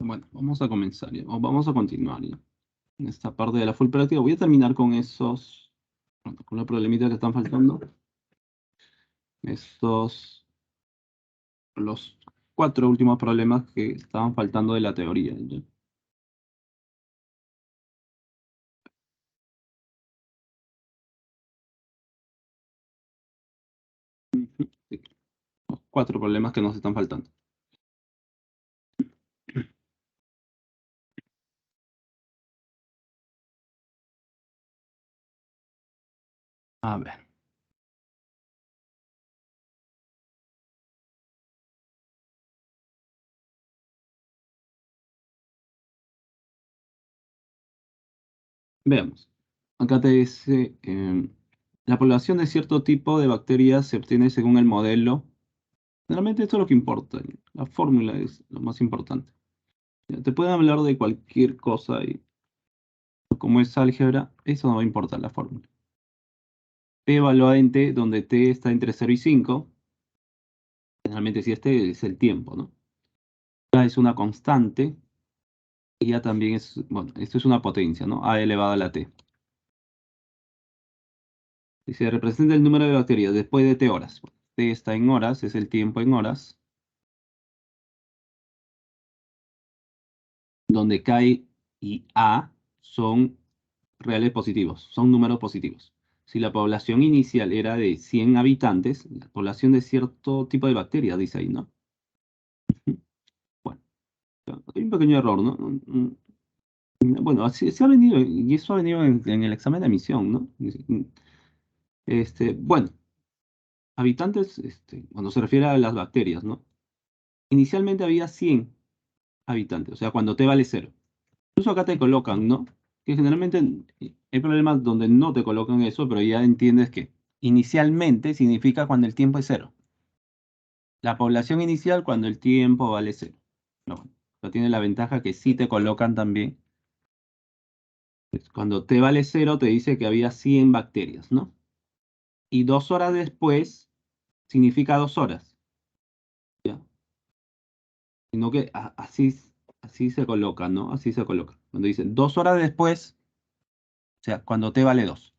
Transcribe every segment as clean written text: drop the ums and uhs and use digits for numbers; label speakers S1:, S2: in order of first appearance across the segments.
S1: Bueno, vamos a comenzar ya, o vamos a continuar ya. En esta parte de la full práctica voy a terminar con esos, bueno, con los problemitas que están faltando. Estos, los 4 últimos problemas que estaban faltando de la teoría, ¿ya? Sí, los 4 problemas que nos están faltando. A ver. Veamos. Acá te dice, la población de cierto tipo de bacterias se obtiene según el modelo. Generalmente esto es lo que importa. La fórmula es lo más importante. Ya, te pueden hablar de cualquier cosa y como es álgebra, eso no va a importar la fórmula. P evalúa en T, donde T está entre 0 y 5. Generalmente si este es el tiempo, ¿no? A es una constante y A también es, bueno, esto es una potencia, ¿no? A elevado a la T. Y se representa el número de bacterias después de T horas. T está en horas, es el tiempo en horas. Donde K y A son reales positivos, son números positivos. Si la población inicial era de 100 habitantes, la población de cierto tipo de bacterias, dice ahí, ¿no? Bueno, hay un pequeño error, ¿no? Bueno, así se ha venido, y eso ha venido en el examen de admisión, ¿no? Bueno, habitantes, cuando se refiere a las bacterias, ¿no? Inicialmente había 100 habitantes, o sea, cuando T vale 0. Incluso acá te colocan, ¿no? Que generalmente hay problemas donde no te colocan eso, pero ya entiendes que inicialmente significa cuando el tiempo es 0. La población inicial cuando el tiempo vale 0. No, pero tiene la ventaja que sí te colocan también. Cuando T vale 0 te dice que había 100 bacterias, ¿no? Y 2 horas después significa 2 horas, ¿ya? Sino que así se coloca, ¿no? Así se coloca. Cuando dicen 2 horas después, o sea, cuando T vale 2.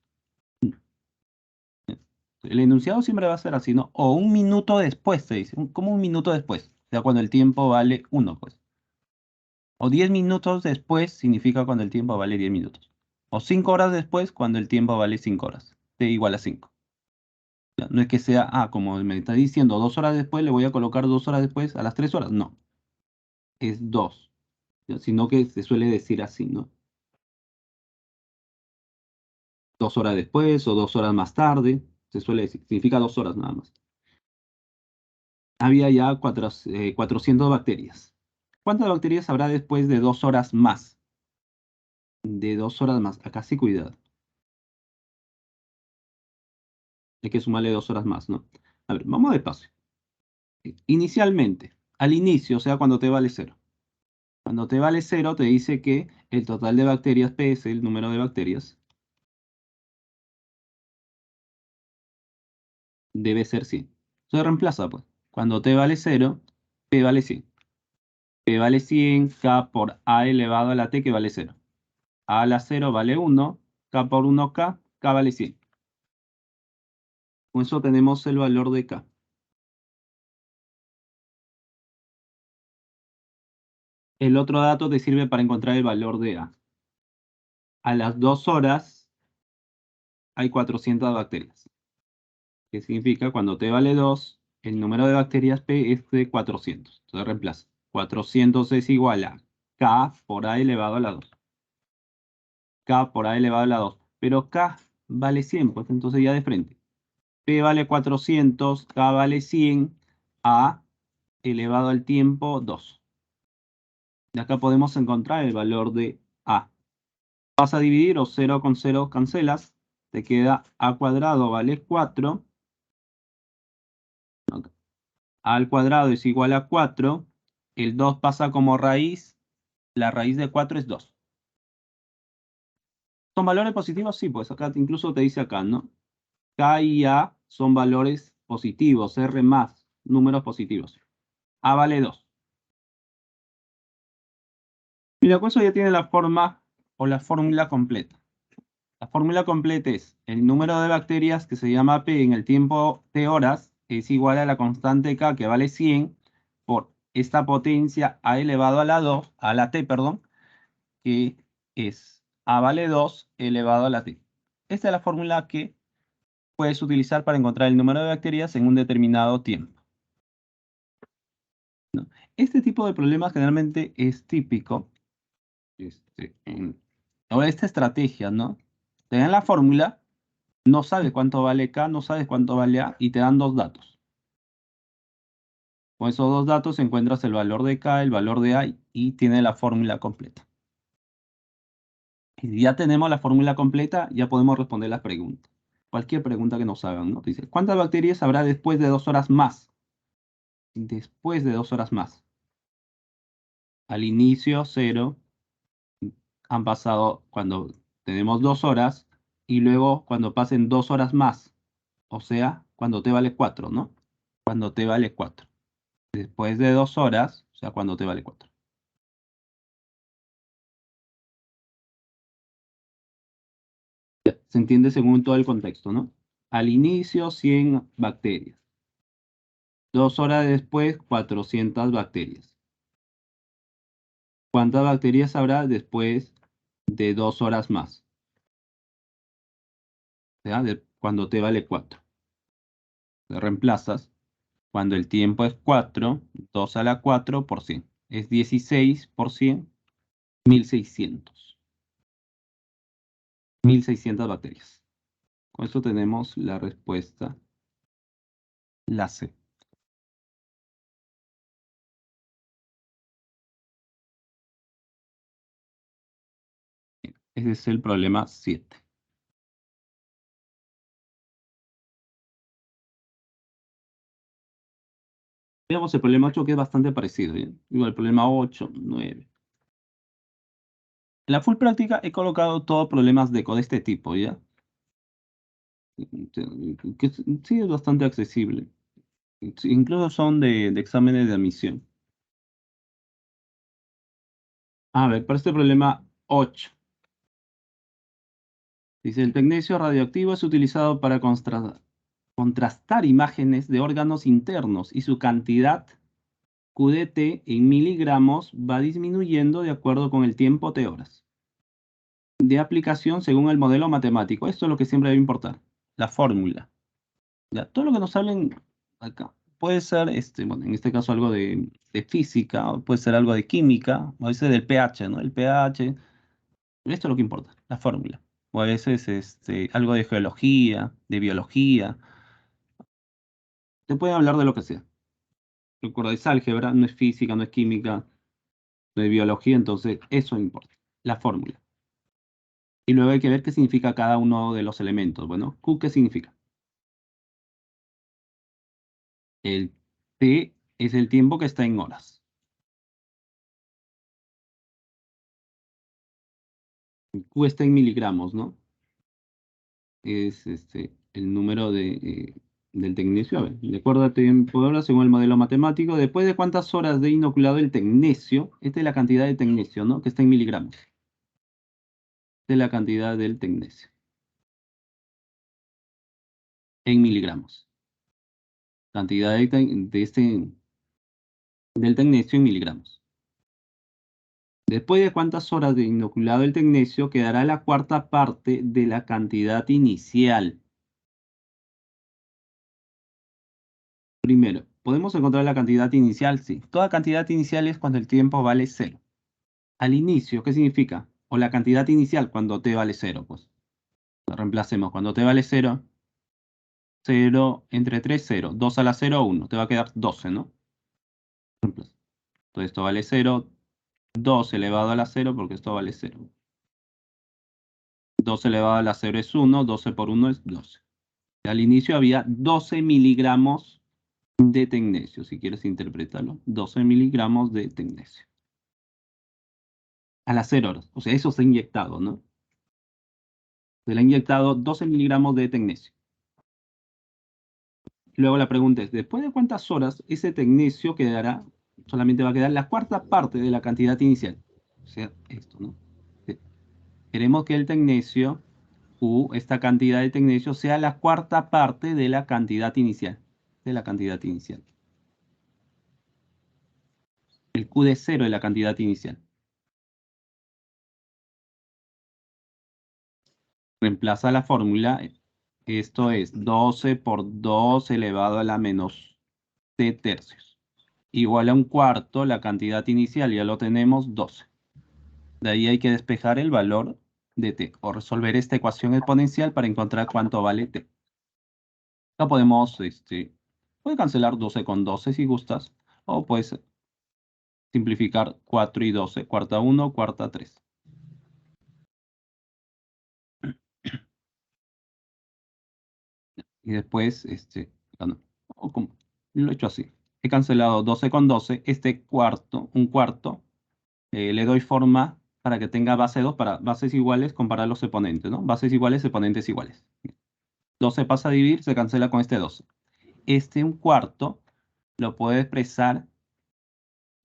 S1: El enunciado siempre va a ser así, ¿no? O un minuto después, se dice. ¿Cómo un minuto después? O sea, cuando el tiempo vale 1, pues. O 10 minutos después significa cuando el tiempo vale 10 minutos. O 5 horas después cuando el tiempo vale 5 horas. T igual a 5. Ya, no es que sea, como me está diciendo, 2 horas después, le voy a colocar 2 horas después a las 3 horas. No, es 2. Ya, sino que se suele decir así, ¿no? 2 horas después o 2 horas más tarde. Se suele decir, significa 2 horas nada más. Había ya 400 bacterias. ¿Cuántas bacterias habrá después de 2 horas más? De 2 horas más. Acá sí cuidado. Hay que sumarle 2 horas más, ¿no? A ver, vamos despacio. Inicialmente, al inicio, o sea, cuando T vale 0. Cuando T vale 0, te dice que el total de bacterias, P es el número de bacterias, debe ser 100. Se reemplaza, pues. Cuando T vale 0, P vale 100. P vale 100, K por A elevado a la T que vale 0. A a la 0 vale 1, K por 1K, K vale 100. Con eso tenemos el valor de K. El otro dato te sirve para encontrar el valor de A. A las 2 horas hay 400 bacterias. ¿Qué significa? Cuando T vale 2, el número de bacterias P es de 400. Entonces reemplaza. 400 es igual a K por A elevado a la 2. K por A elevado a la 2. Pero K vale 100, pues entonces ya de frente. P vale 400, K vale 100, A elevado al tiempo 2. De acá podemos encontrar el valor de A. Vas a dividir o 0 con 0 cancelas. Te queda A cuadrado vale 4. Ok. A al cuadrado es igual a 4. El 2 pasa como raíz. La raíz de 4 es 2. ¿Son valores positivos? Sí, pues acá incluso te dice acá, ¿no? K y A son valores positivos. R más, números positivos. A vale 2. Mira, con eso ya tiene la forma o la fórmula completa. La fórmula completa es el número de bacterias que se llama P en el tiempo de horas es igual a la constante K que vale 100 por esta potencia A elevado a la 2, a la T, perdón, que es A vale 2 elevado a la T. Esta es la fórmula que puedes utilizar para encontrar el número de bacterias en un determinado tiempo. ¿No? Este tipo de problemas generalmente es típico. Ahora, esta estrategia, ¿no? Te dan la fórmula, no sabes cuánto vale K, no sabes cuánto vale A, y te dan dos datos. Con esos dos datos encuentras el valor de K, el valor de A, y tiene la fórmula completa. Y si ya tenemos la fórmula completa, ya podemos responder las preguntas. Cualquier pregunta que nos hagan, ¿no? Dice, ¿cuántas bacterias habrá después de 2 horas más? Después de 2 horas más. Al inicio, 0. Han pasado cuando tenemos 2 horas. Y luego cuando pasen 2 horas más. O sea, cuando t vale 4, ¿no? Cuando t vale 4. Después de 2 horas, o sea, cuando t vale 4. Se entiende según todo el contexto, ¿no? Al inicio, 100 bacterias. 2 horas después, 400 bacterias. ¿Cuántas bacterias habrá después de 2 horas más? O sea, cuando t vale 4. Te reemplazas. Cuando el tiempo es 4, 2 a la 4 por 100. Es 16 por 100, 1600. 1600 bacterias. Con esto tenemos la respuesta, la C. Ese es el problema 7. Veamos el problema 8 que es bastante parecido. ¿Bien? Igual el problema 8, 9. En la full práctica he colocado todos problemas de este tipo, ¿ya? Que sí es bastante accesible. Incluso son de exámenes de admisión. A ver, para este problema 8. Dice, el tecnecio radioactivo es utilizado para contrastar imágenes de órganos internos y su cantidad QDT en miligramos va disminuyendo de acuerdo con el tiempo T horas de aplicación según el modelo matemático. Esto es lo que siempre debe importar, la fórmula. ¿Ya? Todo lo que nos hablen acá puede ser, bueno, en este caso algo de física, o puede ser algo de química, o a veces del pH, ¿no? El pH, esto es lo que importa, la fórmula. O a veces algo de geología, de biología. Te pueden hablar de lo que sea. Recuerda, es álgebra, no es física, no es química, no es biología, entonces eso importa, la fórmula. Y luego hay que ver qué significa cada uno de los elementos. Bueno, Q, ¿qué significa? El T es el tiempo que está en horas. Q está en miligramos, ¿no? Es el número del tecnecio. A ver, de acuerdo a tiempo de horas según el modelo matemático, después de cuántas horas de inoculado el tecnecio, esta es la cantidad de tecnecio, ¿no? Que está en miligramos. Esta es la cantidad del tecnecio. En miligramos. Cantidad del tecnecio en miligramos. Después de cuántas horas de inoculado el tecnecio, quedará la cuarta parte de la cantidad inicial. Primero, ¿podemos encontrar la cantidad inicial? Sí. Toda cantidad inicial es cuando el tiempo vale 0. Al inicio, ¿qué significa? O la cantidad inicial cuando t vale 0, pues. Reemplacemos. Cuando t vale 0, 0 entre 3, 0. 2 a la 0, 1. Te va a quedar 12, ¿no? Entonces esto vale 0. 2 elevado a la 0 porque esto vale 0. 2 elevado a la 0 es 1. 12 por 1 es 12. Al inicio había 12 miligramos de tecnecio, si quieres interpretarlo. 12 miligramos de tecnecio. A las 0 horas. O sea, eso se ha inyectado, ¿no? Se le ha inyectado 12 miligramos de tecnecio. Luego la pregunta es, ¿después de cuántas horas ese tecnecio quedará? Solamente va a quedar la cuarta parte de la cantidad inicial. O sea, esto, ¿no? Queremos que el tecnecio, Q, esta cantidad de tecnecio, sea la cuarta parte de la cantidad inicial. El Q de 0 es la cantidad inicial. Reemplaza la fórmula. Esto es 12 por 2 elevado a la menos t tercios. Igual a un cuarto, la cantidad inicial, ya lo tenemos, 12. De ahí hay que despejar el valor de t, o resolver esta ecuación exponencial para encontrar cuánto vale t. Lo podemos, puede cancelar 12 con 12 si gustas, o puedes simplificar 4 y 12, cuarta 1, cuarta 3. Y después, lo he hecho así. He cancelado 12 con 12, un cuarto, le doy forma para que tenga base 2, para bases iguales, comparar los exponentes, ¿no? Bases iguales, exponentes iguales. 12 pasa a dividir, se cancela con este 12. Un cuarto lo puedo expresar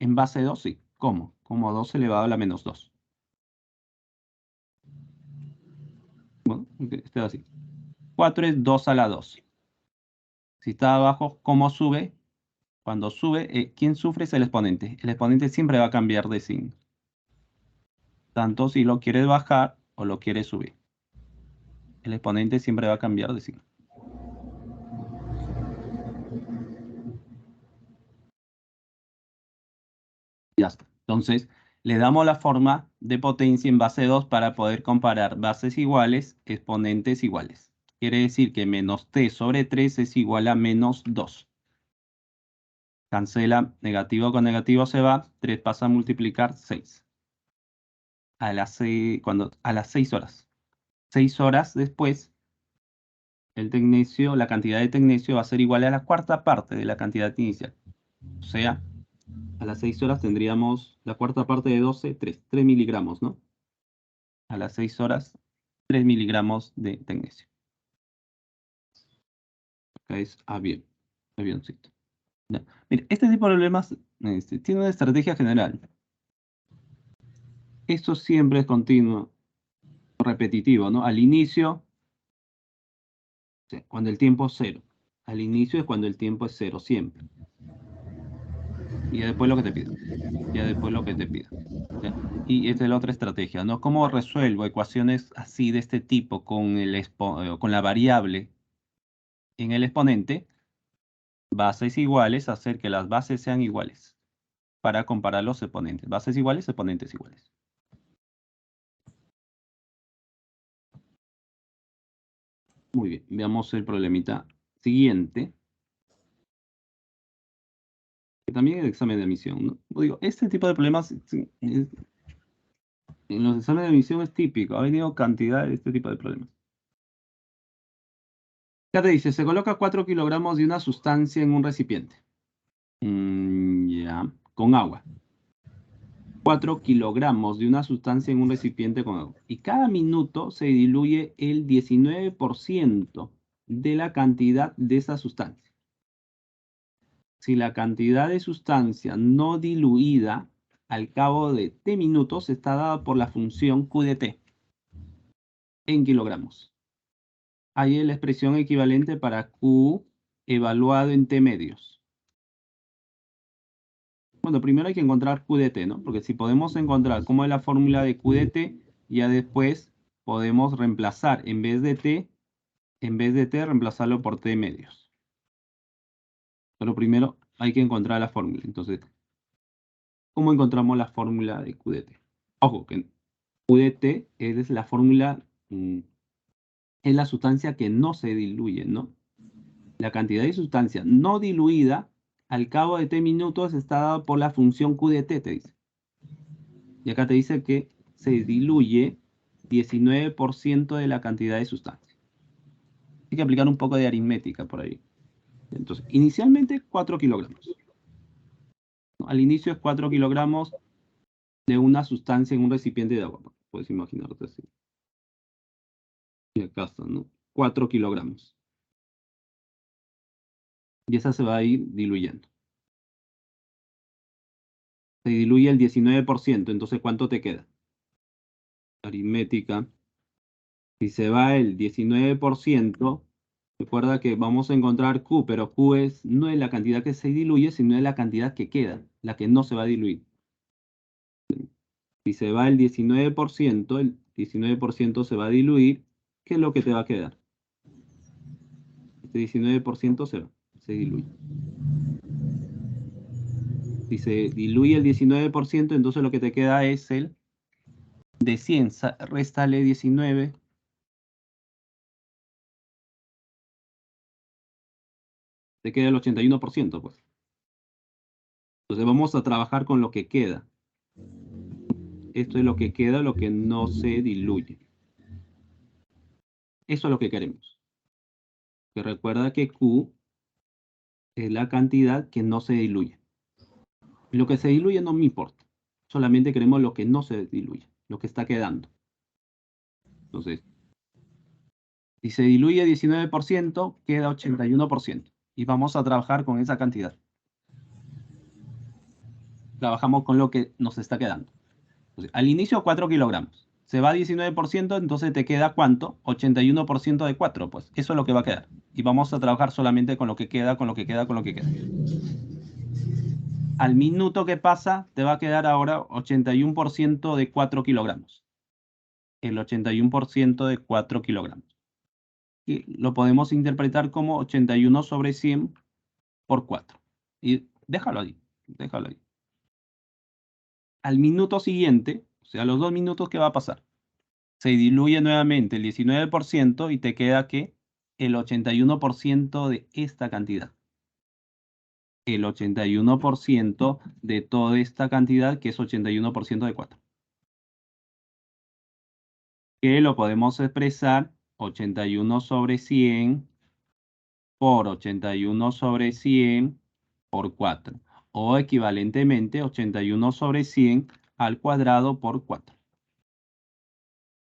S1: en base 2, sí. ¿Cómo? Como 2 elevado a la menos 2. Bueno, este así. 4 es 2 a la 2. Si está abajo, ¿cómo sube? Cuando sube, ¿quién sufre? Es el exponente. El exponente siempre va a cambiar de signo. Tanto si lo quieres bajar o lo quieres subir. El exponente siempre va a cambiar de signo. Ya está. Entonces, le damos la forma de potencia en base 2 para poder comparar bases iguales, exponentes iguales. Quiere decir que menos t sobre 3 es igual a menos 2. Cancela, negativo con negativo se va, 3 pasa a multiplicar 6. A las 6 horas. 6 horas después, la cantidad de tecnecio va a ser igual a la cuarta parte de la cantidad inicial. O sea, a las 6 horas tendríamos la cuarta parte de 12, 3 miligramos, ¿no? A las 6 horas, 3 miligramos de tecnecio. Acá es avioncito. Ya. Mira, este tipo de problemas tiene una estrategia general. Esto siempre es continuo, repetitivo, ¿no? Al inicio, cuando el tiempo es 0. Al inicio es cuando el tiempo es 0 siempre. Y después lo que te pida. ¿Ya? Y esta es la otra estrategia, ¿no? ¿Cómo resuelvo ecuaciones así de este tipo con la variable en el exponente? Bases iguales, hacer que las bases sean iguales para comparar los exponentes. Bases iguales, exponentes iguales. Muy bien, veamos el problemita siguiente. Que también es el examen de admisión, ¿no? Digo, este tipo de problemas en los exámenes de admisión es típico. Ha venido cantidad de este tipo de problemas. Ya te dice, se coloca 4 kilogramos de una sustancia en un recipiente. Ya, con agua. 4 kilogramos de una sustancia en un recipiente con agua. Y cada minuto se diluye el 19% de la cantidad de esa sustancia. Si la cantidad de sustancia no diluida al cabo de t minutos está dada por la función Q de t en kilogramos. Ahí es la expresión equivalente para Q evaluado en t medios. Bueno, primero hay que encontrar Q de t, ¿no? Porque si podemos encontrar cómo es la fórmula de Q de t, ya después podemos reemplazar en vez de t, reemplazarlo por t medios. Pero primero hay que encontrar la fórmula. Entonces, ¿cómo encontramos la fórmula de Q de t? Ojo, que Q de t es la fórmula, es la sustancia que no se diluye, ¿no? La cantidad de sustancia no diluida al cabo de t minutos está dada por la función Q de t, te dice. Y acá te dice que se diluye 19% de la cantidad de sustancia. Hay que aplicar un poco de aritmética por ahí. Entonces, inicialmente 4 kilogramos. Al inicio es 4 kilogramos de una sustancia en un recipiente de agua. Puedes imaginarte así. Y acá está, ¿no? 4 kilogramos. Y esa se va a ir diluyendo. se diluye el 19%, entonces ¿cuánto te queda? Aritmética. Si se va el 19%, recuerda que vamos a encontrar Q, pero Q no es la cantidad que se diluye, sino es la cantidad que queda, la que no se va a diluir. Si se va el 19% se va a diluir, ¿qué es lo que te va a quedar? Este 19% se diluye. Si se diluye el 19%, entonces lo que te queda es el de 100, réstale 19. Te queda el 81%, pues. Entonces vamos a trabajar con lo que queda. Esto es lo que queda, lo que no se diluye. Eso es lo que queremos. Que recuerda que Q es la cantidad que no se diluye. Lo que se diluye no me importa. Solamente queremos lo que no se diluye, lo que está quedando. Entonces, si se diluye 19%, queda 81%. Y vamos a trabajar con esa cantidad. Trabajamos con lo que nos está quedando. Entonces, al inicio 4 kilogramos. Se va 19%, entonces te queda ¿cuánto? 81% de 4, pues. Eso es lo que va a quedar. Y vamos a trabajar solamente con lo que queda, con lo que queda, con lo que queda. Al minuto que pasa, te va a quedar ahora 81% de 4 kilogramos. El 81% de 4 kilogramos. Y lo podemos interpretar como 81 sobre 100 por 4. Y déjalo ahí, déjalo ahí. Al minuto siguiente, o sea, a los 2 minutos, ¿qué va a pasar? Se diluye nuevamente el 19% y te queda que el 81% de esta cantidad. El 81% de toda esta cantidad, que es 81% de 4. Que lo podemos expresar 81 sobre 100 por 81 sobre 100 por 4. O equivalentemente 81 sobre 100 al cuadrado por 4.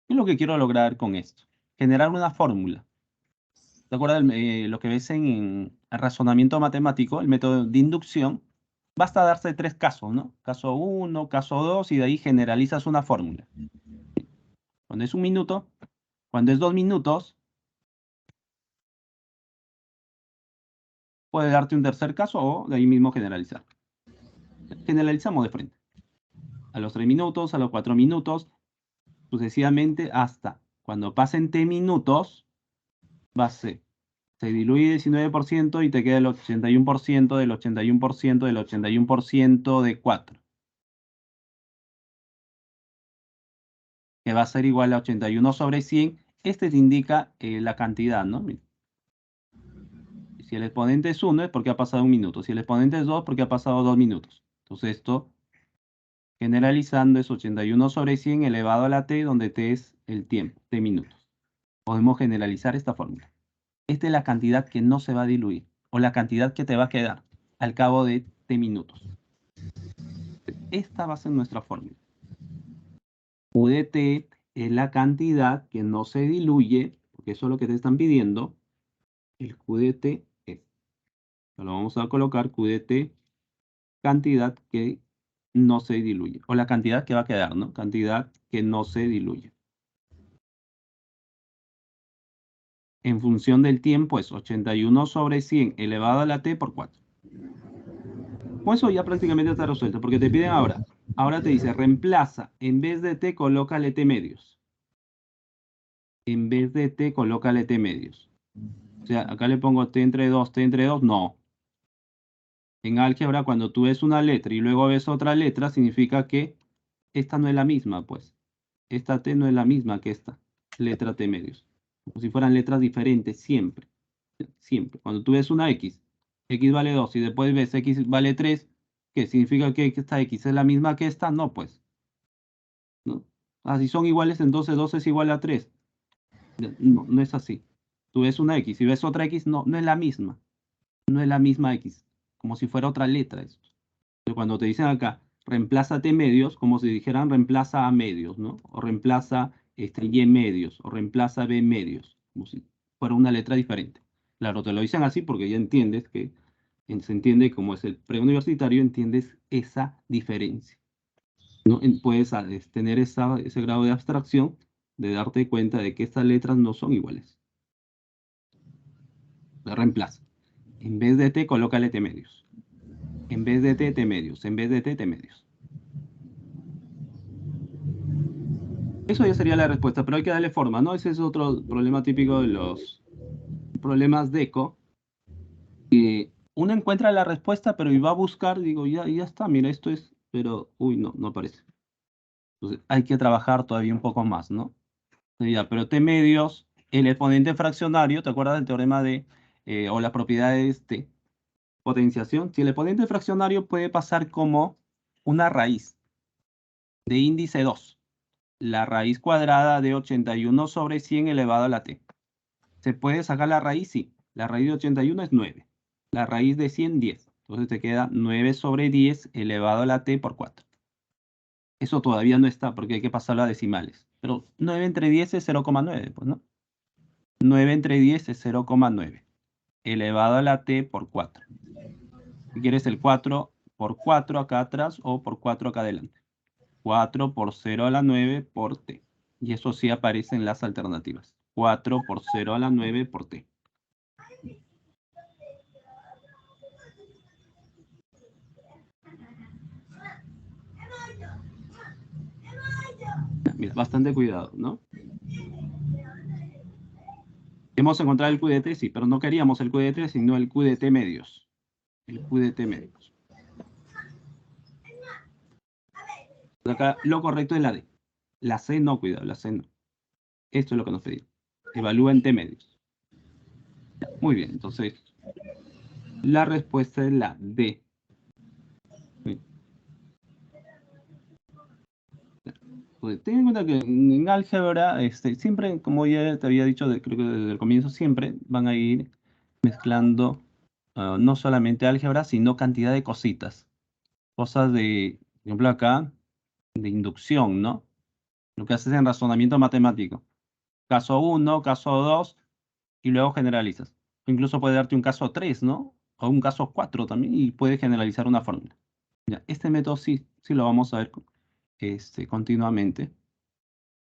S1: ¿Qué es lo que quiero lograr con esto? Generar una fórmula. ¿Te acuerdas lo que ves en el razonamiento matemático, el método de inducción? Basta darse 3 casos, ¿no? Caso 1, caso 2, y de ahí generalizas una fórmula. Cuando es 1 minuto, cuando es 2 minutos, puede darte un tercer caso o de ahí mismo generalizar. Generalizamos de frente. A los 3 minutos, a los 4 minutos, sucesivamente hasta cuando pasen t minutos, va a ser, se diluye 19% y te queda el 81% del 81% del 81% de 4. Que va a ser igual a 81 sobre 100. Este te indica la cantidad, ¿no? Si el exponente es 1 es porque ha pasado 1 minuto. Si el exponente es 2 porque ha pasado 2 minutos. Entonces esto, generalizando, es 81 sobre 100 elevado a la t, donde t es el tiempo, t minutos. Podemos generalizar esta fórmula. Esta es la cantidad que no se va a diluir, o la cantidad que te va a quedar al cabo de t minutos. Esta va a ser nuestra fórmula. U de t es la cantidad que no se diluye, porque eso es lo que te están pidiendo. El Q de t es. Lo vamos a colocar Q de t, cantidad que no se diluye. O la cantidad que va a quedar, ¿no? Cantidad que no se diluye. En función del tiempo es 81 sobre 100 elevado a la t por 4. Con eso ya prácticamente está resuelto, porque te piden ahora. Ahora te dice, reemplaza, en vez de t, colócale t medios. En vez de t, colócale t medios. O sea, acá le pongo t entre 2, no. En álgebra, cuando tú ves una letra y luego ves otra letra, significa que esta no es la misma, pues. Esta t no es la misma que esta letra t medios. Como si fueran letras diferentes, siempre. Siempre. Cuando tú ves una x vale 2 y después ves x vale 3, ¿qué significa que esta x es la misma que esta? No, pues. ¿No? Ah, si son iguales, entonces 2 es igual a 3. No, no es así. Tú ves una x y ves otra x, no, no es la misma. No es la misma x. Como si fuera otra letra eso. Entonces, cuando te dicen acá, reemplázate medios, como si dijeran reemplaza a medios, ¿no? O reemplaza y medios, o reemplaza b medios, como si fuera una letra diferente. Claro, te lo dicen así porque ya entiendes que Se entiende como es el preuniversitario, entiendes esa diferencia, ¿no? Puedes tener ese grado de abstracción de darte cuenta de que estas letras no son iguales. La reemplaza. En vez de T, colócale T medios. En vez de T, T medios. En vez de T, T medios. Eso ya sería la respuesta, pero hay que darle forma, ¿no? Ese es otro problema típico de los problemas de eco. Uno encuentra la respuesta, pero y va a buscar, digo, ya está, mira, esto es, pero, uy, no aparece. Entonces, hay que trabajar todavía un poco más, ¿no? Ya, pero T medios, el exponente fraccionario, ¿te acuerdas del teorema de, o las propiedades de potenciación? Si el exponente fraccionario puede pasar como una raíz de índice 2, la raíz cuadrada de 81 sobre 100 elevado a la t. ¿Se puede sacar la raíz? Sí. La raíz de 81 es 9. La raíz de 100, 10. Entonces te queda 9 sobre 10 elevado a la t por 4. Eso todavía no está porque hay que pasarlo a decimales. Pero 9 entre 10 es 0,9, pues, ¿no? 9 entre 10 es 0,9 elevado a la t por 4. Si quieres el 4 por 4 acá atrás o por 4 acá adelante. 4 por 0 a la 9 por t. Y eso sí aparece en las alternativas. 4 por 0 a la 9 por t. Mira, bastante cuidado, ¿no? Hemos encontrado el QDT, sí, pero no queríamos el QDT, sino el QDT medios. El QDT medios. Acá lo correcto es la D. La C no, cuidado, la C no. Esto es lo que nos pedimos. Evalúa en T medios. Muy bien, entonces la respuesta es la D. Pues ten en cuenta que en álgebra, siempre, como ya te había dicho, creo que desde el comienzo, siempre van a ir mezclando no solamente álgebra, sino cantidad de cositas. Cosas de, por ejemplo, acá, de inducción, ¿no? Lo que haces en razonamiento matemático. Caso 1, caso 2, y luego generalizas. Incluso puede darte un caso 3, ¿no? O un caso 4 también, y puede generalizar una fórmula. Ya, este método sí lo vamos a ver continuamente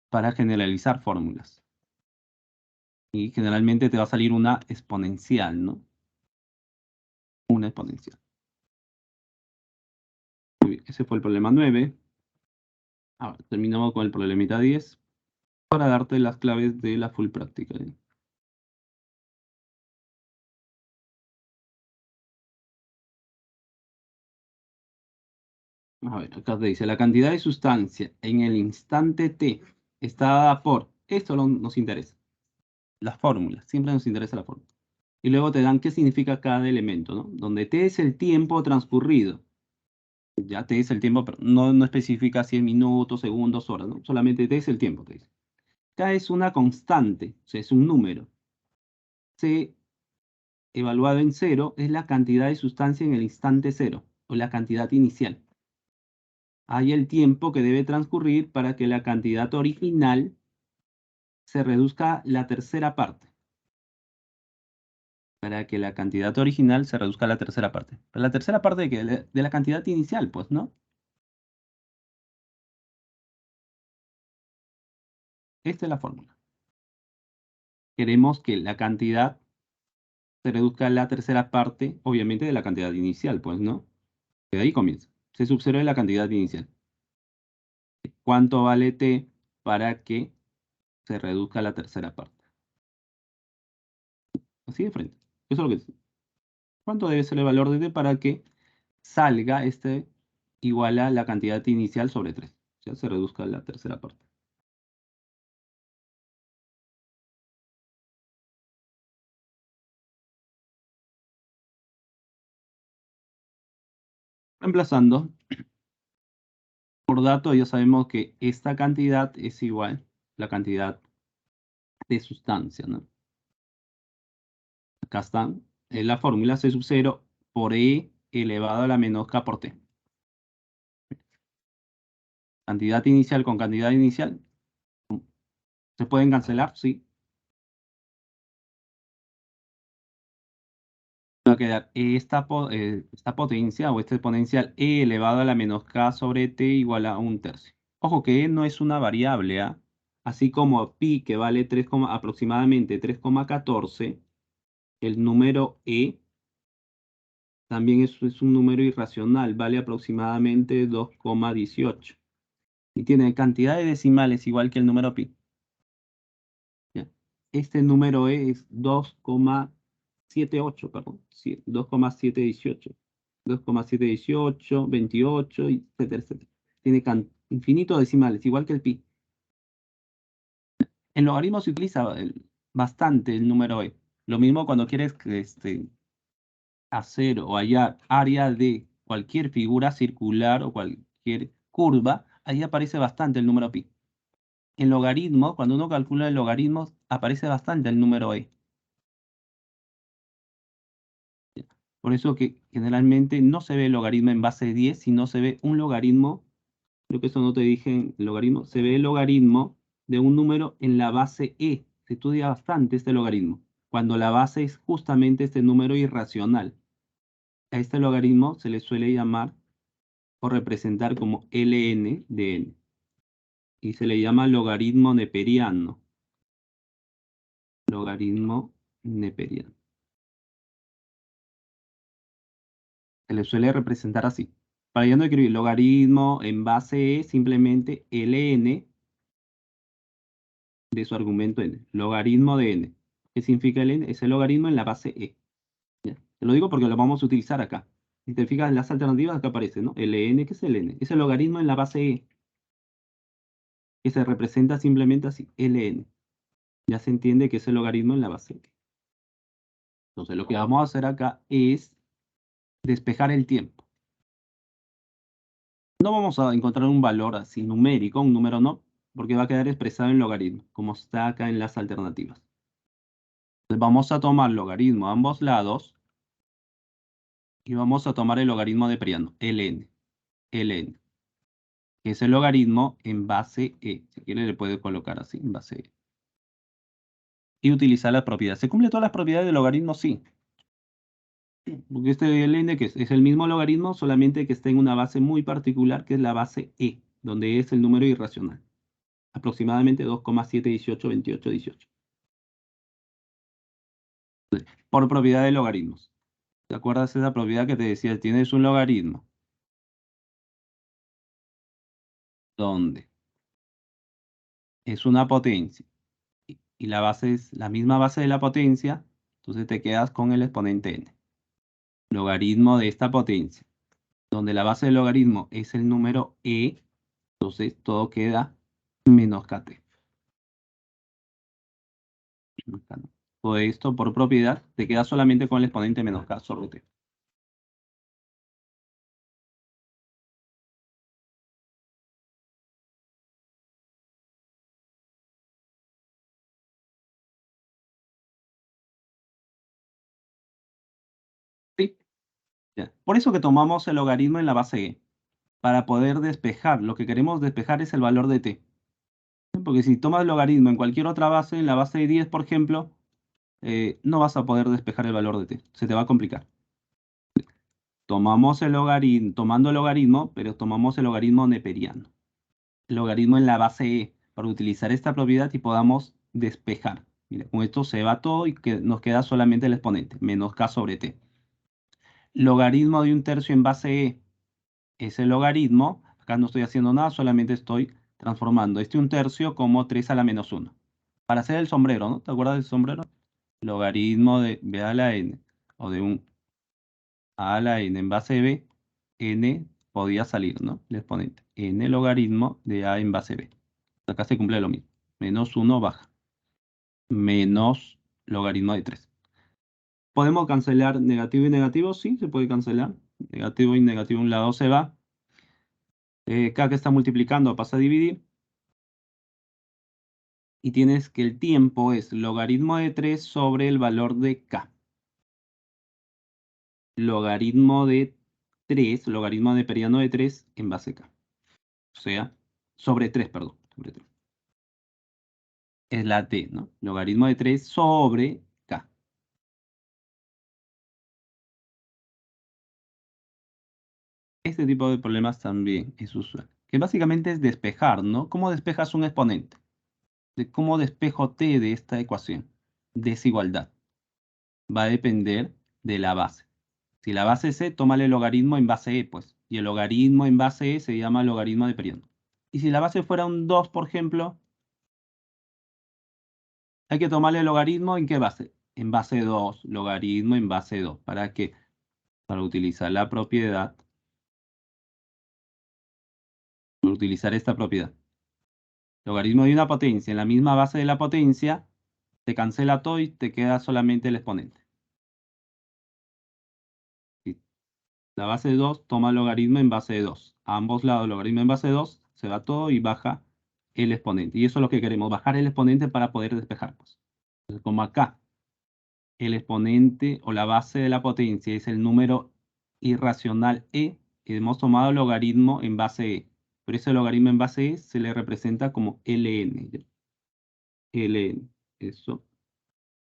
S1: para generalizar fórmulas. Y generalmente te va a salir una exponencial, ¿no? Una exponencial. Muy bien, ese fue el problema 9. Ahora terminamos con el problemita 10 para darte las claves de la full práctica. A ver, acá te dice, la cantidad de sustancia en el instante t está dada por, esto nos interesa, las fórmulas, siempre nos interesa la fórmula. Y luego te dan qué significa cada elemento, ¿no? Donde t es el tiempo transcurrido. Ya t es el tiempo, pero no especifica si es minutos, segundos, horas, ¿no? Solamente t es el tiempo, te dice. K es una constante, o sea, es un número. C, evaluado en 0, es la cantidad de sustancia en el instante 0, o la cantidad inicial. Hay el tiempo que debe transcurrir para que la cantidad original se reduzca la tercera parte. Para que la cantidad original se reduzca a la tercera parte. ¿Pero la tercera parte de qué? De la cantidad inicial, pues, ¿no? Esta es la fórmula. Queremos que la cantidad se reduzca a la tercera parte, obviamente, de la cantidad inicial, pues, ¿no? De ahí comienza. C sub 0 es la cantidad inicial. ¿Cuánto vale t para que se reduzca a la tercera parte? Así de frente. Eso es lo que dice. ¿Cuánto debe ser el valor de t para que salga igual a la cantidad inicial sobre 3? O sea, se reduzca a la tercera parte. Reemplazando, por dato ya sabemos que esta cantidad es igual a la cantidad de sustancia, ¿no? Acá está la fórmula C sub 0 por E elevado a la menos K por T. Cantidad inicial con cantidad inicial. ¿Se pueden cancelar? Sí. a quedar esta potencia o este exponencial e elevado a la menos k sobre t igual a 1/3. Ojo que e no es una variable, ¿ah? Así como pi, que vale aproximadamente 3,14, el número e también es un número irracional, vale aproximadamente 2,18. Y tiene cantidad de decimales igual que el número pi. ¿Ya? Este número e es 2,78, perdón. Sí, 2,718. 2,718, 28, etcétera, etcétera. Tiene infinitos decimales, igual que el pi. En logaritmos se utiliza bastante el número e. Lo mismo cuando quieres hacer o hallar área de cualquier figura circular o cualquier curva, ahí aparece bastante el número pi. En logaritmos, cuando uno calcula el logaritmo, aparece bastante el número e. Por eso que generalmente no se ve el logaritmo en base de 10, sino se ve un logaritmo, creo que eso no te dije en logaritmo, se ve el logaritmo de un número en la base e. Se estudia bastante este logaritmo, cuando la base es justamente este número irracional. A este logaritmo se le suele llamar o representar como ln de n. Y se le llama logaritmo neperiano. Logaritmo neperiano. Se le suele representar así. Para ya no escribir logaritmo en base e, simplemente ln de su argumento n. Logaritmo de n. ¿Qué significa ln? Es el logaritmo en la base e. ¿Ya? Te lo digo porque lo vamos a utilizar acá. Si te fijas en las alternativas, acá aparece, ¿no? ln, ¿qué es ln? Es el logaritmo en la base e, que se representa simplemente así, ln. Ya se entiende que es el logaritmo en la base e. Entonces, lo que vamos a hacer acá es despejar el tiempo. No vamos a encontrar un valor así numérico, un número no, porque va a quedar expresado en logaritmo, como está acá en las alternativas. Entonces vamos a tomar logaritmo a ambos lados y vamos a tomar el logaritmo de periano, ln, que es el logaritmo en base e. Si quiere le puede colocar así, en base e. Y utilizar las propiedades. ¿Se cumplen todas las propiedades del logaritmo? Sí. Porque este ln que es el mismo logaritmo, solamente que está en una base muy particular, que es la base e, donde es el número irracional. Aproximadamente 2,718, 28, 18. Por propiedad de logaritmos. ¿Te acuerdas esa propiedad que te decía? Tienes un logaritmo donde es una potencia y la base es la misma base de la potencia, entonces te quedas con el exponente n. Logaritmo de esta potencia, donde la base del logaritmo es el número e, entonces todo queda menos kt. Todo esto por propiedad te queda solamente con el exponente menos k sobre t. ¿Sí? Ya. Por eso que tomamos el logaritmo en la base e, para poder despejar. Lo que queremos despejar es el valor de t. Porque si tomas el logaritmo en cualquier otra base, en la base de 10, por ejemplo, no vas a poder despejar el valor de t. Se te va a complicar. Tomamos el logaritmo, tomando el logaritmo, pero tomamos el logaritmo neperiano. El logaritmo en la base e, para utilizar esta propiedad y podamos despejar. Mira, con esto se va todo y nos queda solamente el exponente, menos k sobre t. Logaritmo de 1/3 en base e. Ese logaritmo, acá no estoy haciendo nada, solamente estoy transformando este 1/3 como 3 a la menos 1. Para hacer el sombrero, ¿no? ¿Te acuerdas del sombrero? Logaritmo de b a la n, o de un a la n en base b, n podía salir, ¿no? El exponente. N logaritmo de a en base b. Acá se cumple lo mismo. Menos 1 baja. Menos logaritmo de 3. ¿Podemos cancelar negativo y negativo? Sí, se puede cancelar. Negativo y negativo a un lado se va. K que está multiplicando pasa a dividir. Y tienes que el tiempo es logaritmo de 3 sobre el valor de k. Logaritmo de 3, logaritmo neperiano de 3 en base k. O sea, sobre 3, perdón. Sobre 3. Es la t, ¿no? Logaritmo de 3 sobre k. Este tipo de problemas también es usual. Que básicamente es despejar, ¿no? ¿Cómo despejas un exponente? ¿Cómo despejo t de esta ecuación? Desigualdad. Va a depender de la base. Si la base es c, tómale el logaritmo en base e, pues. Y el logaritmo en base e se llama logaritmo de periodo. Y si la base fuera un 2, por ejemplo, hay que tomarle el logaritmo en qué base? En base 2, logaritmo en base 2. ¿Para qué? Para utilizar la propiedad. Para utilizar esta propiedad. Logaritmo de una potencia en la misma base de la potencia, te cancela todo y te queda solamente el exponente. ¿Sí? La base de 2 toma logaritmo en base de 2. A ambos lados, logaritmo en base de 2, se va todo y baja el exponente. Y eso es lo que queremos, bajar el exponente para poder despejar. Pues. Entonces, como acá el exponente o la base de la potencia es el número irracional e, hemos tomado logaritmo en base e. Por ese logaritmo en base e se le representa como ln. ln, eso.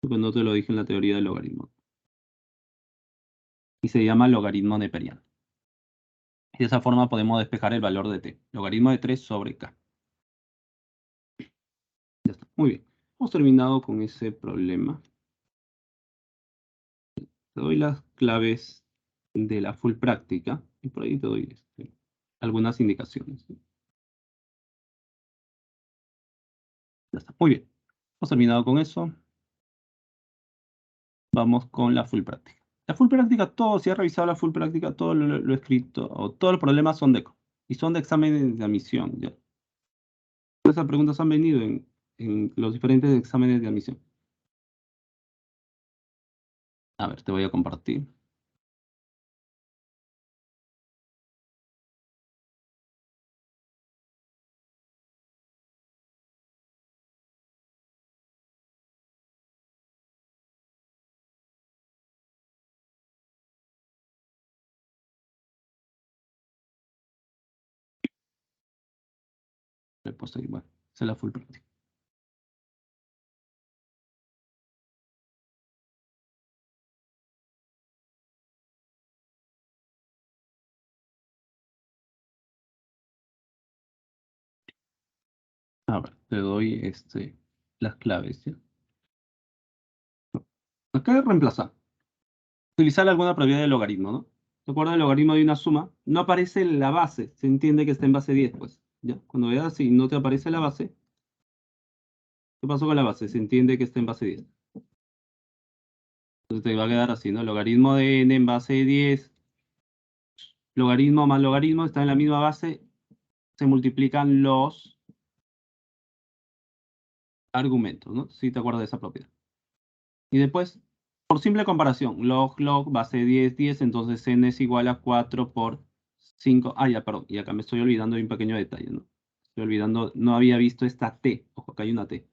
S1: Porque no te lo dije en la teoría del logaritmo. Y se llama logaritmo neperiano. Y de esa forma podemos despejar el valor de t. Logaritmo de 3 sobre k. Ya está. Muy bien. Hemos terminado con ese problema. Te doy las claves de la full práctica. Y por ahí te doy algunas indicaciones. Ya está. Muy bien. Hemos terminado con eso. Vamos con la full práctica. La full práctica, todo, si has revisado la full práctica, todo lo escrito, o todos los problemas son de eco. Y son de exámenes de admisión. ¿Ya? Esas preguntas han venido en los diferentes exámenes de admisión. A ver, te voy a compartir. Le he puesto ahí, bueno, esa es la full práctica. A ver, te doy las claves. ¿Ya? Acá es reemplazar. Utilizar alguna propiedad del logaritmo, ¿no? ¿Te acuerdas del logaritmo de una suma? No aparece en la base. Se entiende que está en base 10, pues. ¿Ya? Cuando veas así, no te aparece la base. ¿Qué pasó con la base? Se entiende que está en base 10. Entonces te va a quedar así, ¿no? Logaritmo de n en base 10. Logaritmo más logaritmo está en la misma base. Se multiplican los argumentos, ¿no? Si te acuerdas de esa propiedad. Y después, por simple comparación, log, base 10, 10, entonces n es igual a 4 por 5. Ah, ya, perdón, y acá me estoy olvidando de un pequeño detalle, ¿no? Estoy olvidando, no había visto esta t. Ojo, acá hay una t.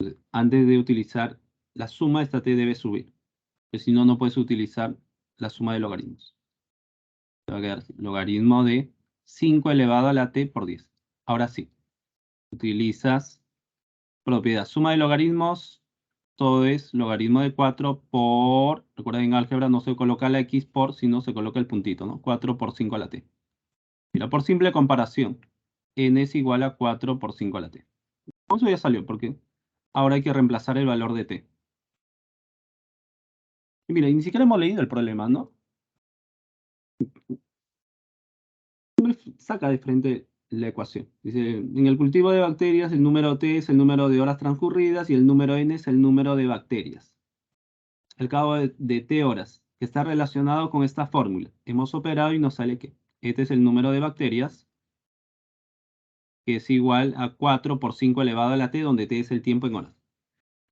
S1: Entonces, antes de utilizar la suma, esta t debe subir. Porque si no, no puedes utilizar la suma de logaritmos. Te va a quedar así, logaritmo de 5 elevado a la t por 10. Ahora sí, utilizas propiedad suma de logaritmos, todo es logaritmo de 4 por, recuerden en álgebra no se coloca la x por, sino se coloca el puntito, ¿no? 4 por 5 a la t. Mira, por simple comparación, n es igual a 4 por 5 a la t. Eso ya salió, porque ahora hay que reemplazar el valor de t. Y mira, y ni siquiera hemos leído el problema, ¿no? Saca de frente la ecuación. Dice, en el cultivo de bacterias, el número t es el número de horas transcurridas y el número n es el número de bacterias. Al cabo de t horas, que está relacionado con esta fórmula. Hemos operado y nos sale que este es el número de bacterias, que es igual a 4 por 5 elevado a la t, donde t es el tiempo en horas.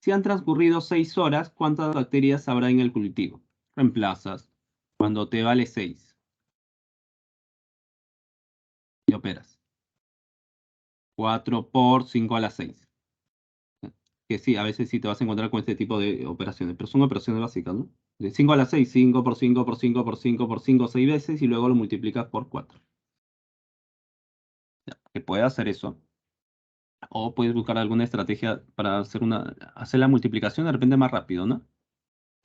S1: Si han transcurrido 6 horas, ¿cuántas bacterias habrá en el cultivo? Reemplazas cuando t vale 6 y operas. 4 por 5 a la 6. Que sí, a veces sí te vas a encontrar con este tipo de operaciones, pero son operaciones básicas, ¿no? De 5 a la 6, 5 por 5 por 5 por 5 por 5, 6 veces y luego lo multiplicas por 4. Ya, que puede hacer eso. O puedes buscar alguna estrategia para hacer la multiplicación de repente más rápido, ¿no?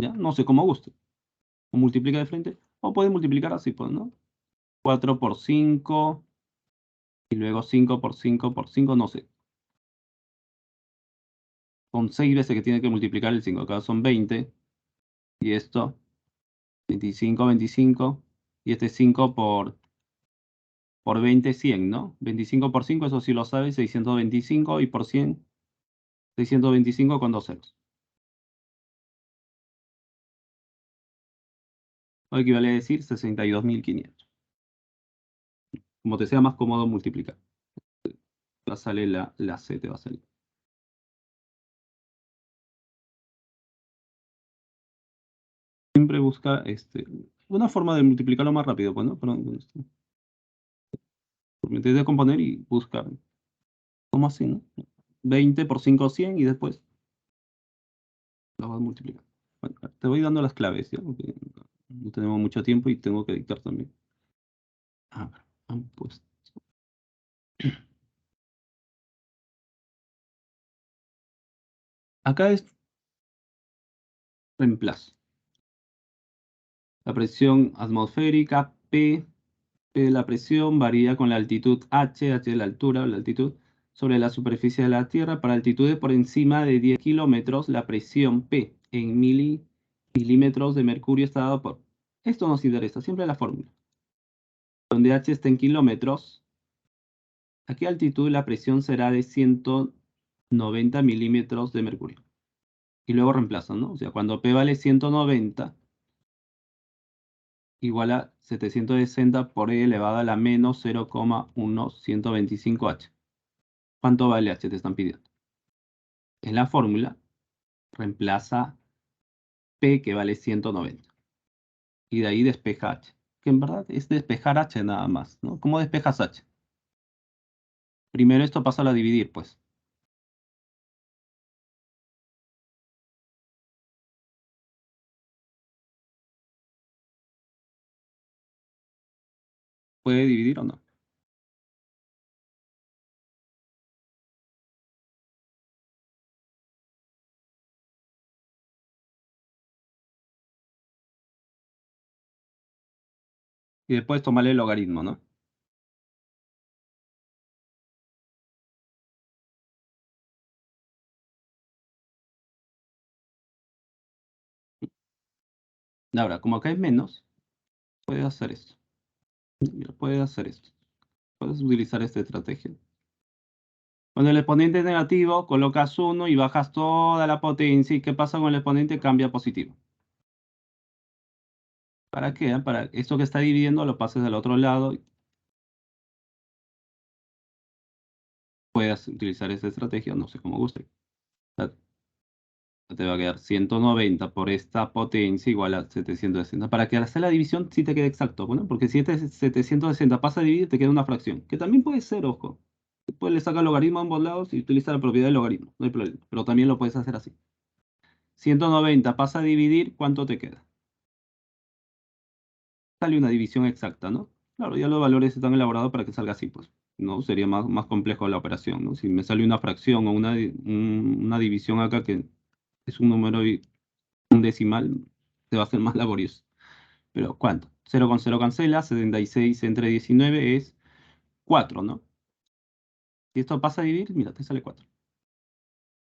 S1: ¿Ya? No sé cómo guste. O multiplica de frente, o puedes multiplicar así, pues, ¿no? 4 por 5, y luego 5 por 5 por 5, no sé. Son 6 veces que tiene que multiplicar el 5. Acá son 20. Y esto, 25, 25. Y este 5 por 20, 100, ¿no? 25 por 5, eso sí lo sabes, 625. Y por 100, 625 con 2 ceros. O equivale a decir 62.500. Como te sea más cómodo multiplicar. Va a salir la C, te va a salir. Siempre busca una forma de multiplicarlo más rápido, pues, ¿no? Pero, meter de componer y buscar. ¿Cómo así, no? 20 por 5, 100 y después lo vas a multiplicar. Bueno, te voy dando las claves, ¿ya? Porque no tenemos mucho tiempo y tengo que dictar también. A ver, han puesto. Acá es reemplazo. La presión atmosférica P de la presión varía con la altitud H de la altura o la altitud sobre la superficie de la Tierra. Para altitudes por encima de 10 kilómetros, la presión P en milímetros de mercurio está dado por... Esto nos interesa, siempre la fórmula. Donde H está en kilómetros, ¿a qué altitud la presión será de 190 milímetros de mercurio? Y luego reemplazo, ¿no? O sea, cuando P vale 190, igual a 760 por E elevado a la menos 0,1125 H. ¿Cuánto vale H? Te están pidiendo. En la fórmula, reemplaza P, que vale 190. Y de ahí despeja H. Que en verdad es despejar H nada más, ¿no? ¿Cómo despejas H? Primero esto pasa a dividir, pues. ¿Puede dividir o no? Y después tomarle el logaritmo, ¿no? Ahora, como acá es menos, puedes hacer esto. Mira, puedes hacer esto. Puedes utilizar esta estrategia. Cuando el exponente es negativo, colocas 1 y bajas toda la potencia. ¿Y qué pasa con el exponente? Cambia a positivo. ¿Para qué? Para esto que está dividiendo lo pases al otro lado. Puedes utilizar esa estrategia, no sé cómo guste. Te va a quedar 190 por esta potencia igual a 760. Para que hacer la división sí te quede exacto, ¿no? Porque si este es 760 pasa a dividir, te queda una fracción. Que también puede ser, ojo. Después le saca el logaritmo a ambos lados y utiliza la propiedad del logaritmo. No hay problema. Pero también lo puedes hacer así. 190 pasa a dividir, ¿cuánto te queda? Sale una división exacta, ¿no? Claro, ya los valores están elaborados para que salga así, pues. ¿No? Sería más complejo la operación, ¿no? Si me sale una fracción o una división acá que es un número un decimal, te va a hacer más laborioso. Pero ¿cuánto? 0 con 0 cancela, 76 entre 19 es 4, ¿no? Si esto pasa a dividir, mira, te sale 4.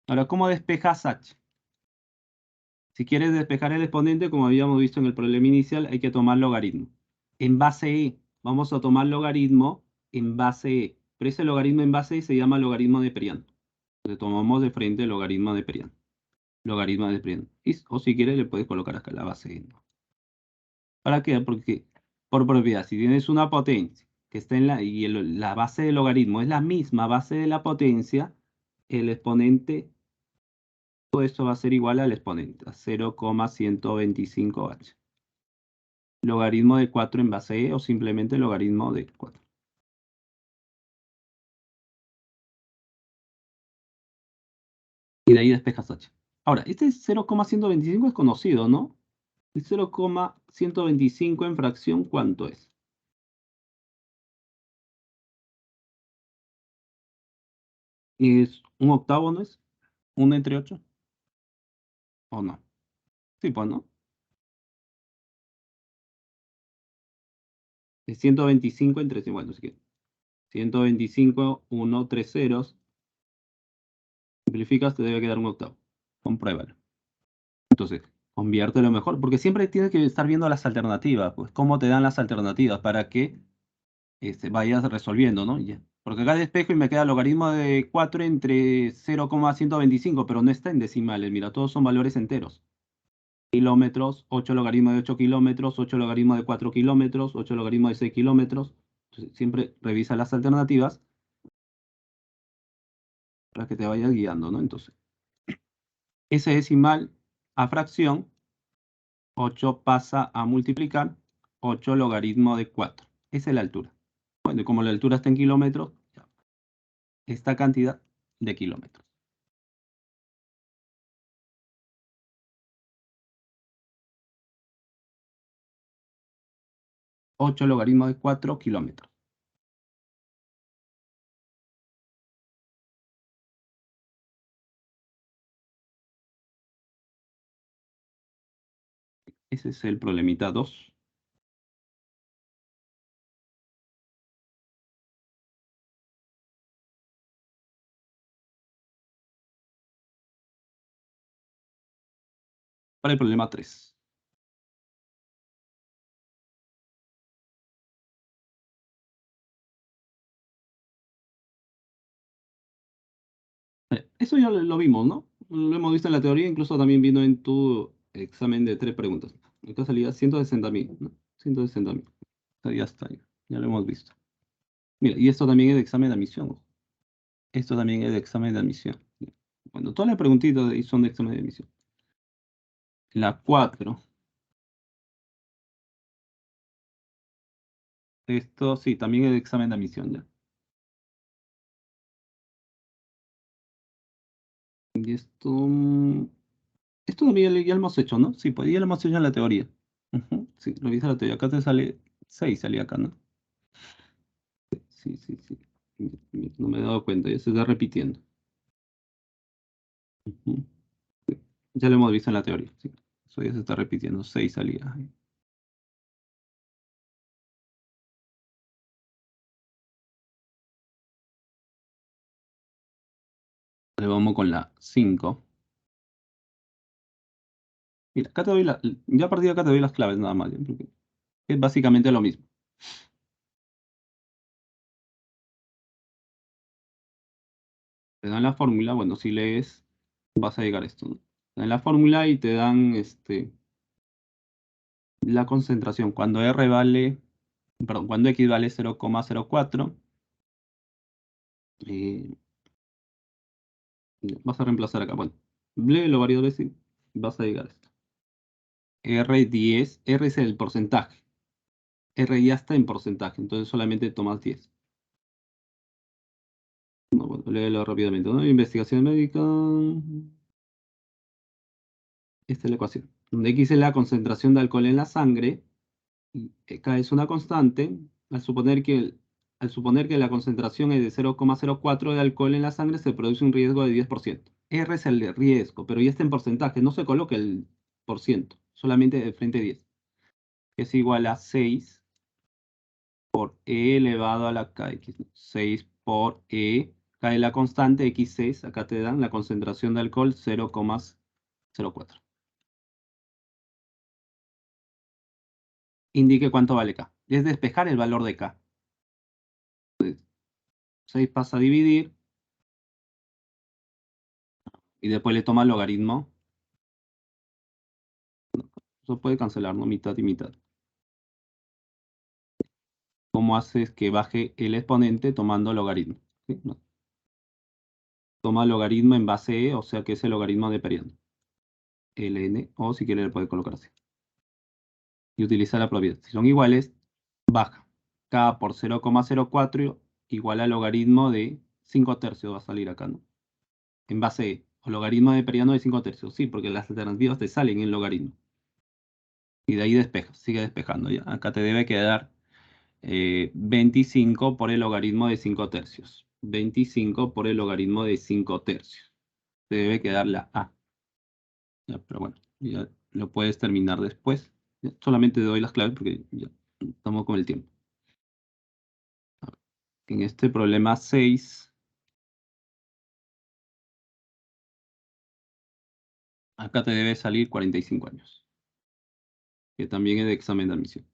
S1: Ahora, ¿cómo despejas H? Si quieres despejar el exponente, como habíamos visto en el problema inicial, hay que tomar logaritmo. En base E, vamos a tomar logaritmo en base E. Pero ese logaritmo en base E se llama logaritmo de Perián. Le tomamos de frente el logaritmo de Perián. Logaritmo de Perián. O si quieres, le puedes colocar acá la base E, ¿no? ¿Para qué? Porque por propiedad, si tienes una potencia que está en la base del logaritmo es la misma base de la potencia, el exponente, todo esto va a ser igual al exponente, a 0,125h. Logaritmo de 4 en base E o simplemente logaritmo de 4. Y de ahí despejas h. Ahora, este 0,125 es conocido, ¿no? El 0,125 en fracción, ¿cuánto es? ¿Es un octavo, no es? ¿1 entre 8? ¿O no? Sí, pues, ¿no? Es 125 entre, bueno, si quieres. 125, 1, 3 ceros. Simplificas, te debe quedar un octavo. Compruébalo. Entonces, conviértelo mejor, porque siempre tienes que estar viendo las alternativas, pues cómo te dan las alternativas para que vayas resolviendo, ¿no? Ya. Porque acá despejo y me queda logaritmo de 4 entre 0,125, pero no está en decimales, mira, todos son valores enteros. Kilómetros, 8 logaritmo de 8 kilómetros, 8 logaritmo de 4 kilómetros, 8 logaritmo de 6 kilómetros. Entonces, siempre revisa las alternativas para que te vayas guiando, ¿no? Entonces, ese decimal a fracción, 8 pasa a multiplicar 8 logaritmo de 4. Esa es la altura. Bueno, y como la altura está en kilómetros, esta cantidad de kilómetros. 8 logaritmo de 4 kilómetros. Ese es el problemita 2. Para el problema 3. Eso ya lo vimos, ¿no? Lo hemos visto en la teoría, incluso también vino en tu examen de 3 preguntas. Acá salía 160.000, ¿no? 160.000. Ya está, ya lo hemos visto. Mira, y esto también es de examen de admisión. Ojo. Esto también es de examen de admisión. Bueno, todas las preguntitas ahí son de examen de admisión. La 4. Esto sí, también es de examen de admisión ya. Y esto también ya lo hemos hecho, ¿no? Sí, pues ya lo hemos hecho en la teoría. Ujú, sí, revisa la teoría. Acá te sale 6, salía acá, ¿no? Sí, sí, sí. No me he dado cuenta, ya se está repitiendo. Ujú. Ya lo hemos visto en la teoría, sí. Eso ya se está repitiendo, 6 salía. Le vamos con la 5. Mira, acá te doy ya a partir de acá te doy las claves nada más, ¿ya? Porque es básicamente lo mismo. Te dan la fórmula, bueno, si lees, vas a llegar a esto, ¿no? Te dan la fórmula y te dan la concentración. Cuando R vale, perdón, cuando X vale 0,04, eh, vas a reemplazar acá. Bueno, léelo varias veces y vas a llegar a esto. R10, R es el porcentaje. R ya está en porcentaje, entonces solamente tomas 10. No, bueno, léelo rápidamente, ¿no? Investigación médica. Esta es la ecuación. Donde X es la concentración de alcohol en la sangre, y K es una constante, al suponer que la concentración es de 0,04 de alcohol en la sangre, se produce un riesgo de 10%. R es el de riesgo, pero ya está en porcentaje, no se coloca el por ciento, solamente de frente 10. Es igual a 6 por E elevado a la KX. 6 por E, K es la constante, X6, acá te dan la concentración de alcohol 0,04. Indique cuánto vale K. Es despejar el valor de K. 6 pasa a dividir y después le toma el logaritmo. Eso puede cancelar, ¿no? Mitad y mitad. ¿Cómo haces que baje el exponente tomando logaritmo? ¿Sí? No. Toma logaritmo en base E, o sea que es el logaritmo de periodo. Ln, o si quiere le puede colocar así. Y utiliza la propiedad. Si son iguales, baja. K por 0,04 igual al logaritmo de 5 tercios va a salir acá, ¿no? En base E. O logaritmo de periano de 5 tercios. Sí, porque las alternativas te salen en logaritmo. Y de ahí despejas, sigue despejando ya. Acá te debe quedar 25 por el logaritmo de 5 tercios. 25 por el logaritmo de 5 tercios. Te debe quedar la A. Ya, pero bueno, ya lo puedes terminar después. Ya, solamente te doy las claves porque ya estamos con el tiempo. En este problema 6, acá te debe salir 45 años, que también es de examen de admisión.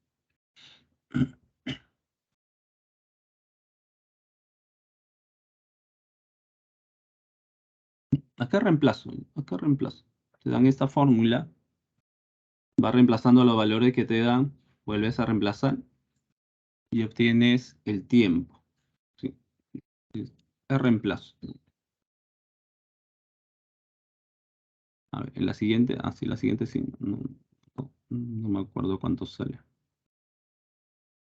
S1: Acá reemplazo. Te dan esta fórmula, vas reemplazando los valores que te dan, vuelves a reemplazar y obtienes el tiempo. ¿Sí? Es reemplazo. A ver, en la siguiente, sí, la siguiente sí, no me acuerdo cuánto sale.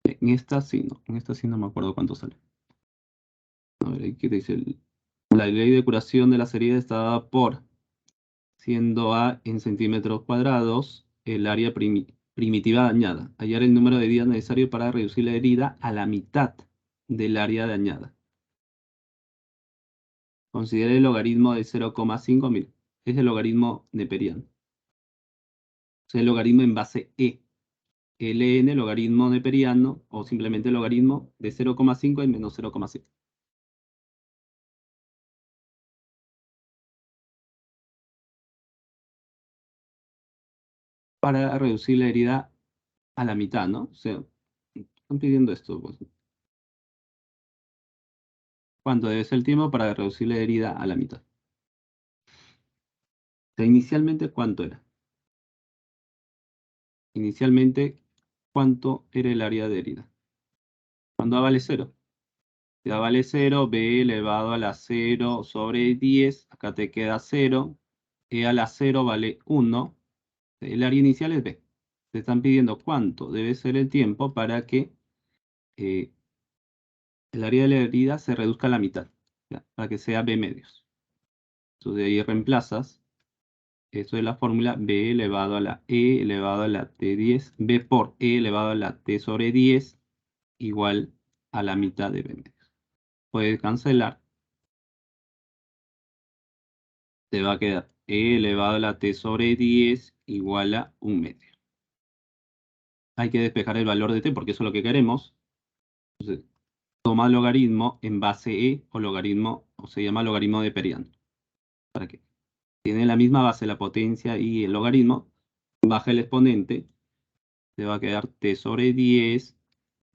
S1: En esta sí no me acuerdo cuánto sale. A ver, aquí dice, la ley de curación de las heridas está dada por, siendo A en centímetros cuadrados, el área primitiva dañada. Hallar el número de heridas necesario para reducir la herida a la mitad del área dañada. Considere el logaritmo de 0,5, mira, es el logaritmo neperiano. Es el logaritmo en base E. Ln, logaritmo neperiano, o simplemente logaritmo de 0,5 en menos 0,7. Para reducir la herida a la mitad, ¿no? O sea, están pidiendo esto, pues. ¿Cuánto debe ser el tiempo para reducir la herida a la mitad? O sea, inicialmente, ¿cuánto era? Inicialmente, ¿cuánto era el área de herida? Cuando A vale 0. Si A vale 0, B elevado a la 0 sobre 10, acá te queda 0. E a la 0 vale 1. El área inicial es B. Te están pidiendo cuánto debe ser el tiempo para que eh, el área de la herida se reduzca a la mitad, ¿ya? Para que sea B medios. Entonces de ahí reemplazas. Eso es la fórmula B elevado a la E elevado a la T10, B por E elevado a la T sobre 10 igual a la mitad de B medios. Puedes cancelar, te va a quedar E elevado a la T sobre 10 igual a 1 medio. Hay que despejar el valor de T porque eso es lo que queremos. Entonces, toma logaritmo en base E o logaritmo, o se llama logaritmo de Periano. ¿Para qué? Tiene la misma base, la potencia y el logaritmo. Baja el exponente, te va a quedar T sobre 10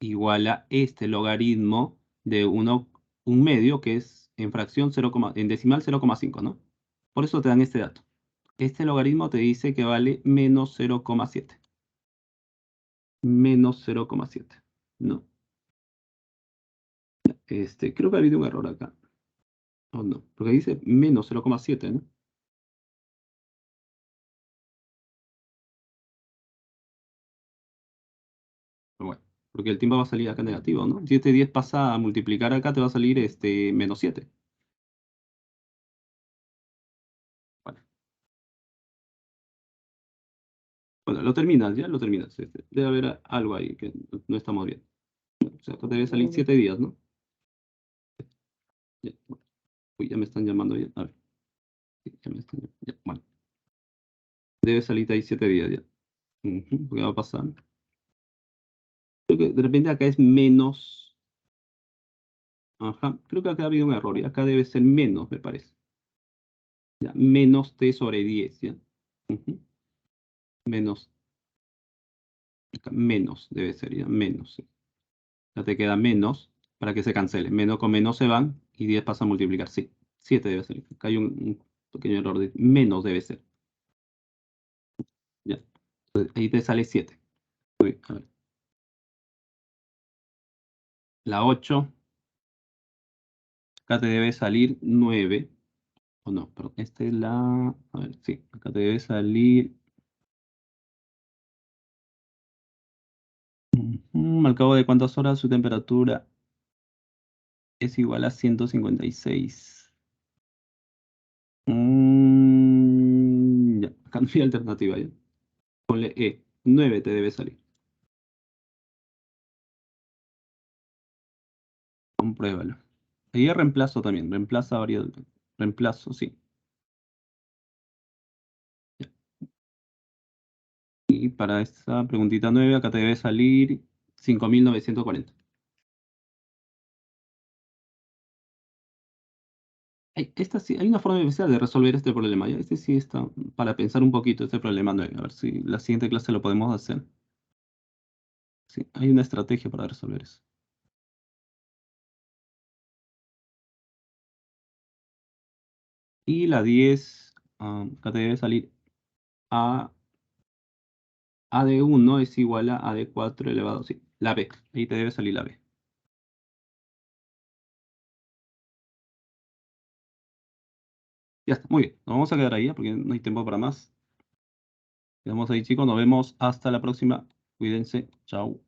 S1: igual a este logaritmo de 1 medio, que es en fracción 0, en decimal 0,5, ¿no? Por eso te dan este dato. Este logaritmo te dice que vale menos 0,7. Menos 0,7. No. Creo que ha habido un error acá. O no, porque dice menos 0,7, ¿no? Pero bueno, porque el tiempo va a salir acá negativo, ¿no? Si este 10 pasa a multiplicar acá, te va a salir menos 7. Bueno, bueno, lo terminas, ya lo terminas. Debe haber algo ahí que no estamos bien. O sea, acá debe salir 7 días, ¿no? Ya, bueno. Uy, ya me están llamando ya. A ver. Sí, ya me están llamando. Ya, bueno. Debe salir ahí 7 días ya. Ujú, ¿qué va a pasar? Creo que de repente acá es menos. Ajá. Creo que acá ha habido un error. Y acá debe ser menos, me parece. Ya, menos t sobre 10, ¿ya? Ujú. Menos. Acá, menos debe ser, ¿ya? Menos. ¿Sí? Ya te queda menos para que se cancele. Menos con menos se van y 10 pasa a multiplicar. Sí. 7 debe ser. Acá hay un pequeño error de menos debe ser. Ya. Entonces, ahí te sale 7. Uy, a ver. La 8. Acá te debe salir 9. O no, perdón. Esta es la. A ver, sí. Acá te debe salir. Al cabo de cuántas horas su temperatura es igual a 156. Ya. Acá no hay alternativa ya. Ponle E. 9 te debe salir. Compruébalo. Ahí reemplazo también. Reemplaza varios. Reemplazo, sí. Ya. Y para esta preguntita 9, acá te debe salir 5.940. Hay una forma especial de resolver este problema. ¿Ya? Este sí está para pensar un poquito este problema 9. A ver si la siguiente clase lo podemos hacer. Sí, hay una estrategia para resolver eso. Y la 10, acá te debe salir A, A de 1 es igual a A de 4 elevado, sí, la B. Ahí te debe salir la B. Ya está, muy bien. Nos vamos a quedar ahí, porque no hay tiempo para más. Quedamos ahí, chicos. Nos vemos hasta la próxima. Cuídense. Chao.